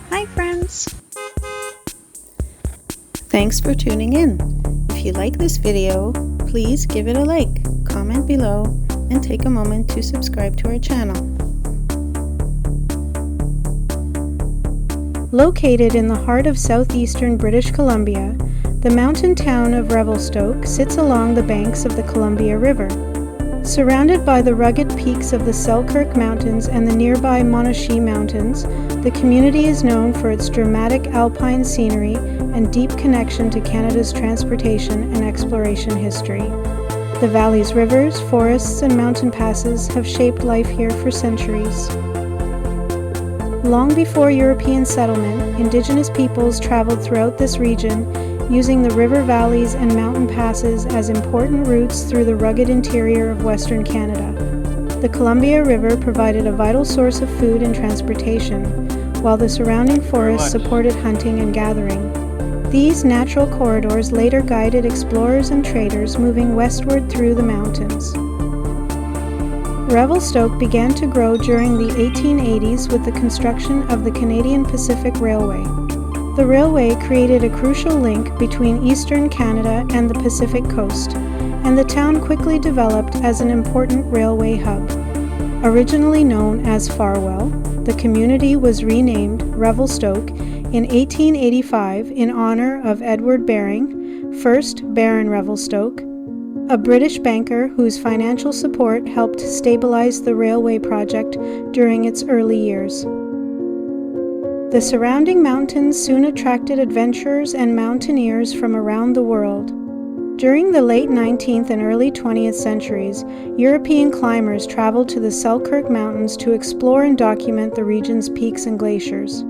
Hi friends! Thanks for tuning in. If you like this video, please give it a like, comment below, and take a moment to subscribe to our channel. Located in the heart of southeastern British Columbia, the mountain town of Revelstoke sits along the banks of the Columbia River. Surrounded by the rugged peaks of the Selkirk Mountains and the nearby Monashee Mountains, the community is known for its dramatic alpine scenery and deep connection to Canada's transportation and exploration history. The valley's rivers, forests, and mountain passes have shaped life here for centuries. Long before European settlement, Indigenous peoples traveled throughout this region, using the river valleys and mountain passes as important routes through the rugged interior of Western Canada. The Columbia River provided a vital source of food and transportation, while the surrounding forests supported hunting and gathering. These natural corridors later guided explorers and traders moving westward through the mountains. Revelstoke began to grow during the 1880s with the construction of the Canadian Pacific Railway. The railway created a crucial link between eastern Canada and the Pacific coast, and the town quickly developed as an important railway hub. Originally known as Farwell, the community was renamed Revelstoke in 1885 in honor of Edward Baring, 1st Baron Revelstoke, a British banker whose financial support helped stabilize the railway project during its early years. The surrounding mountains soon attracted adventurers and mountaineers from around the world. During the late 19th and early 20th centuries, European climbers traveled to the Selkirk Mountains to explore and document the region's peaks and glaciers.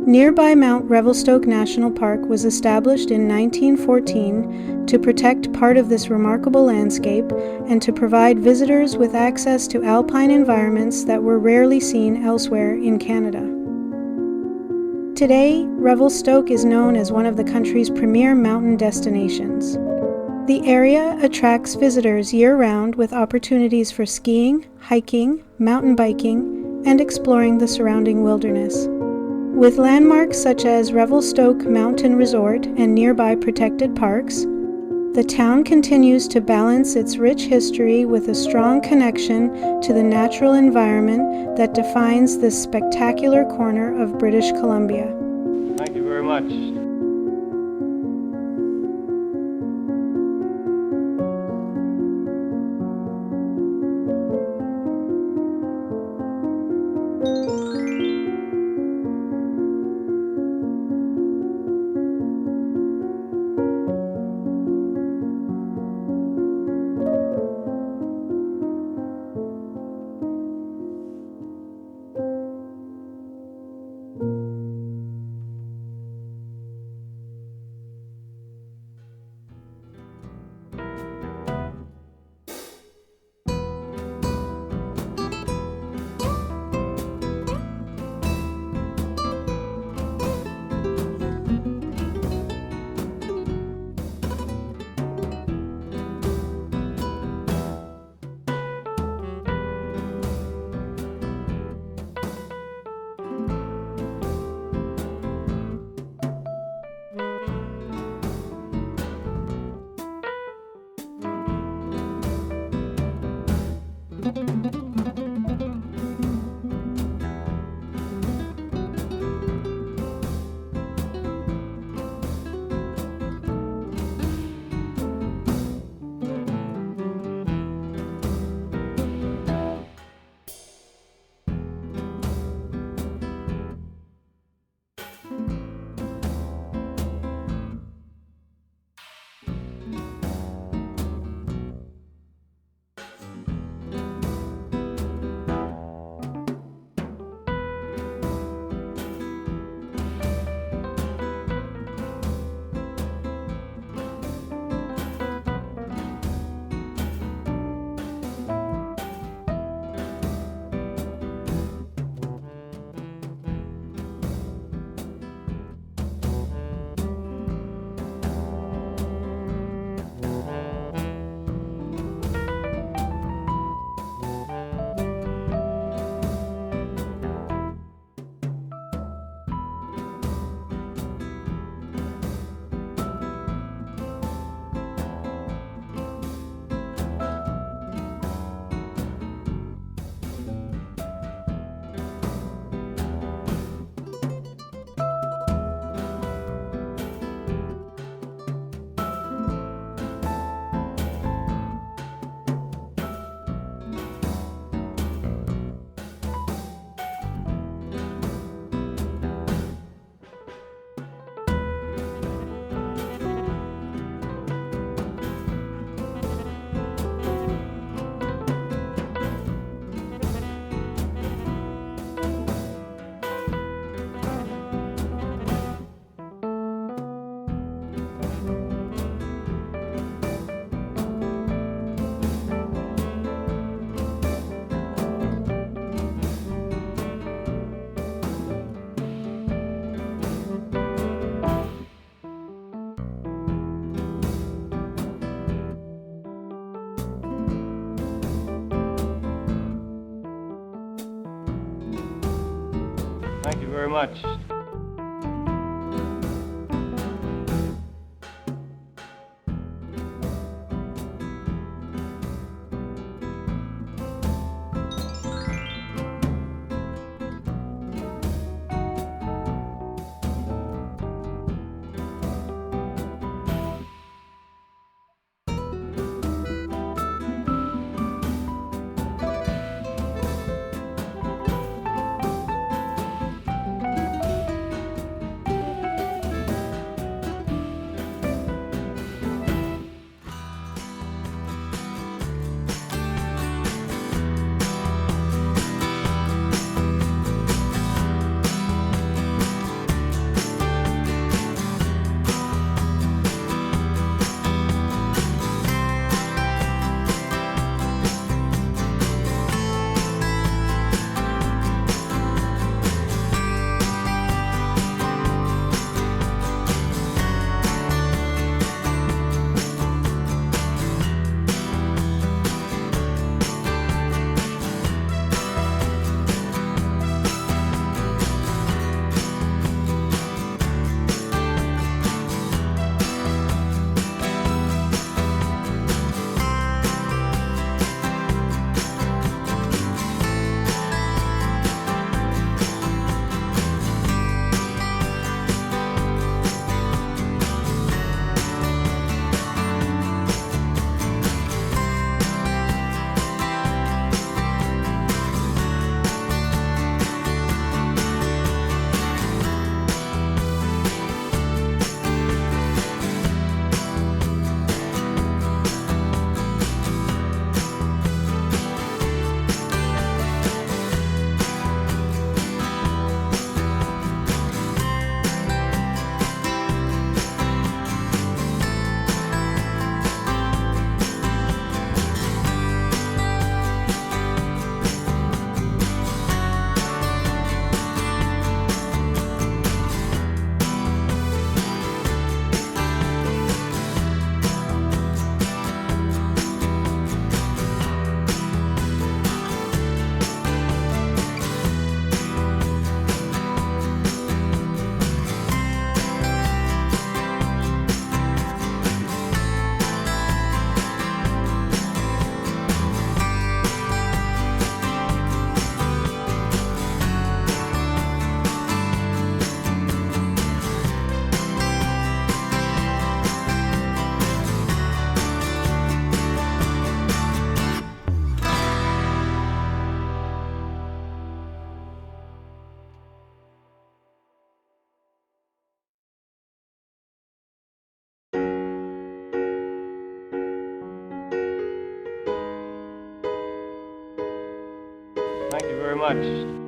Nearby Mount Revelstoke National Park was established in 1914 to protect part of this remarkable landscape and to provide visitors with access to alpine environments that were rarely seen elsewhere in Canada. Today, Revelstoke is known as one of the country's premier mountain destinations. The area attracts visitors year-round with opportunities for skiing, hiking, mountain biking, and exploring the surrounding wilderness. With landmarks such as Revelstoke Mountain Resort and nearby protected parks, the town continues to balance its rich history with a strong connection to the natural environment that defines this spectacular corner of British Columbia. Thank you very much. Thank you very much. Thank you very much.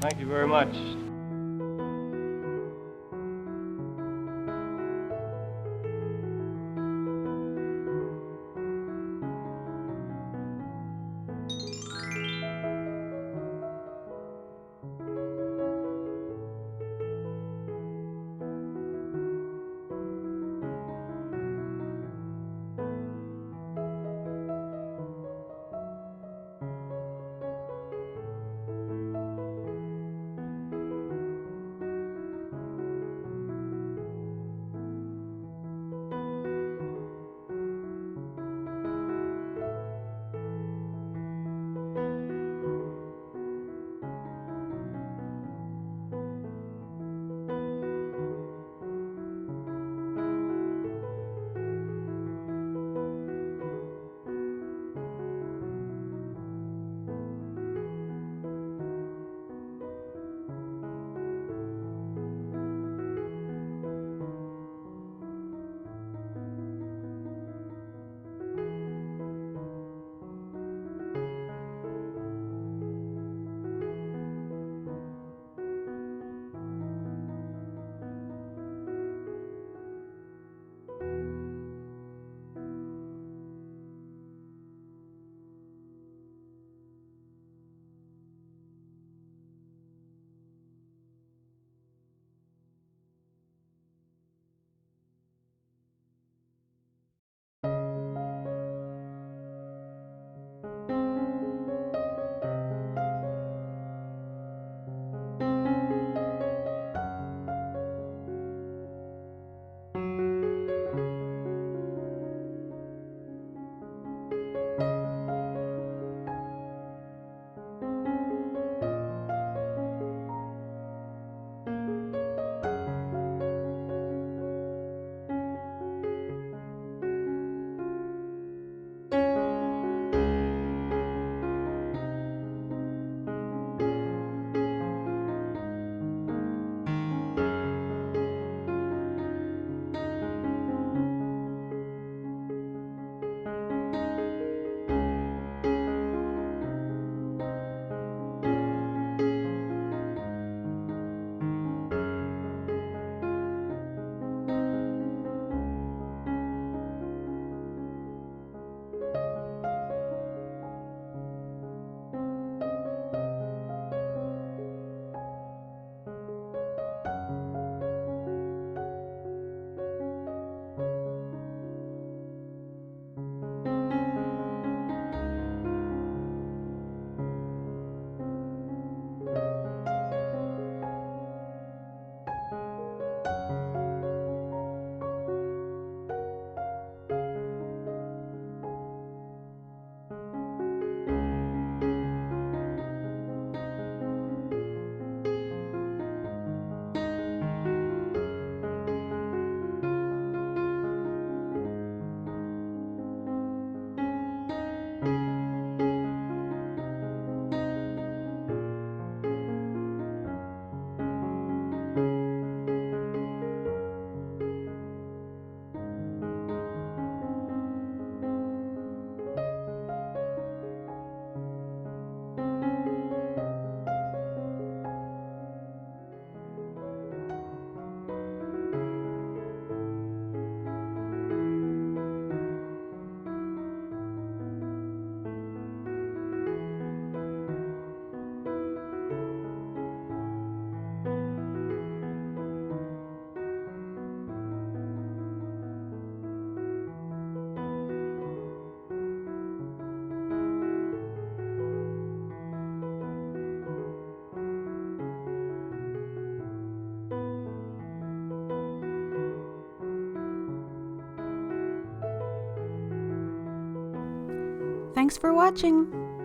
Thank you very much. Thanks for watching!